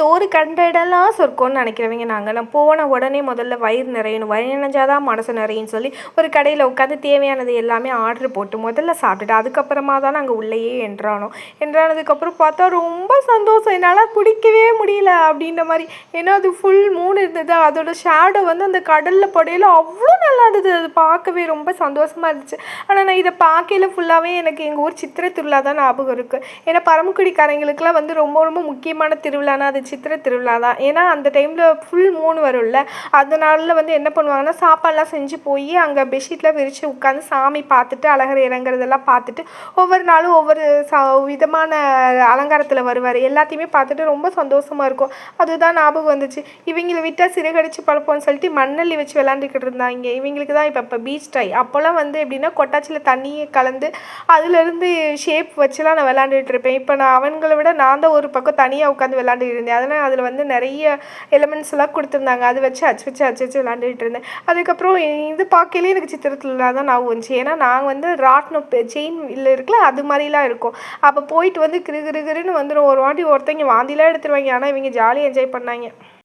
சோறு கண்ட இடம்லாம் சொர்க்கம்னு நினைக்கிறவங்க நாங்கள். நான் போன உடனே முதல்ல வயிறு நிறையணும், வயிறு நிறைஞ்சாதான் மனசு நிறையும்னு சொல்லி ஒரு கடையில் உட்காந்து தேவையானது எல்லாமே ஆர்டர் போட்டு முதல்ல சாப்பிட்டுட்டு அதுக்கப்புறமா தான் நாங்கள் உள்ளேயே என்ட்ரானோம். என்ட்ரானதுக்கப்புறம் பார்த்தா ரொம்ப சந்தோஷம், என்னால் பிடிக்கவே முடியல அப்படின்ற மாதிரி. ஏன்னா அது ஃபுல் மூன் இருந்தது, அதோட ஷேடோ வந்து அந்த கடலில் படையில அவ்வளோ நல்லா இருந்தது. அது பார்க்கவே ரொம்ப சந்தோஷமாக இருந்துச்சு. ஆனால் நான் இதை பார்க்கையில் ஃபுல்லாகவே எனக்கு எங்கள் ஊர் சித்திரை திருவிழா தான் ஞாபகம் இருக்குது. ஏன்னா பரமக்குடிக்காரங்களுக்குலாம் வந்து ரொம்ப ரொம்ப முக்கியமான திருவிழானா அது சித்திரை திருவிழா தான். ஏன்னா அந்த டைமில் ஃபுல் மூன் வரும்ல, அதனால வந்து என்ன பண்ணுவாங்கன்னா சாப்பாடுலாம் செஞ்சு போய் அங்கே பெட்ஷீட்லாம் விரித்து உட்காந்து சாமி பார்த்துட்டு அழகர் இறங்குறதெல்லாம் பார்த்துட்டு ஒவ்வொரு நாளும் ஒவ்வொரு விதமான அலங்காரத்தில் வருவார். எல்லாத்தையுமே பார்த்துட்டு ரொம்ப சந்தோஷமாக இருக்கும். அதுதான் ஞாபகம் வந்துச்சு. இவங்களை விட்டால் சிறகடிச்சு பழப்போம்னு சொல்லிட்டு மண்ணள்ளி வச்சு விளாண்டுக்கிட்டு இருந்தாங்க. இவங்களுக்கு தான் இப்போ பீச் டை. அப்போல்லாம் வந்து எப்படின்னா கொட்டாச்சியில் தண்ணியை கலந்து அதுலேருந்து ஷேப் வச்சுலாம் நான் விளாண்டுட்டு இருப்பேன். இப்போ நான் அவங்களை விட நான் தான் ஒரு பக்கம் தனியாக உட்காந்து விளாண்டுட்டு இருந்தேன். அதனால் அதில் வந்து நிறைய எலிமெண்ட்ஸ் எல்லாம் கொடுத்துருந்தாங்க. அது வச்சு அச்சு விளாண்டுட்டு இருந்தேன். அதுக்கப்புறம் இது பார்க்கலே எனக்கு சித்திரத்தில் தான் நான் வந்துச்சு. ஏன்னா நாங்கள் வந்து ராட்னம் செயின் இல்லை இருக்குல்ல, அது மாதிரிலாம் இருக்கும். அப்போ போயிட்டு வந்து கிருன்னு வந்துடும். ஒரு வாட்டி ஒருத்தங்க வாந்திலாம் எடுத்துருவாங்க. ஆனால் இவங்க ஜாலியாக என்ஜாய் பண்ணாங்க.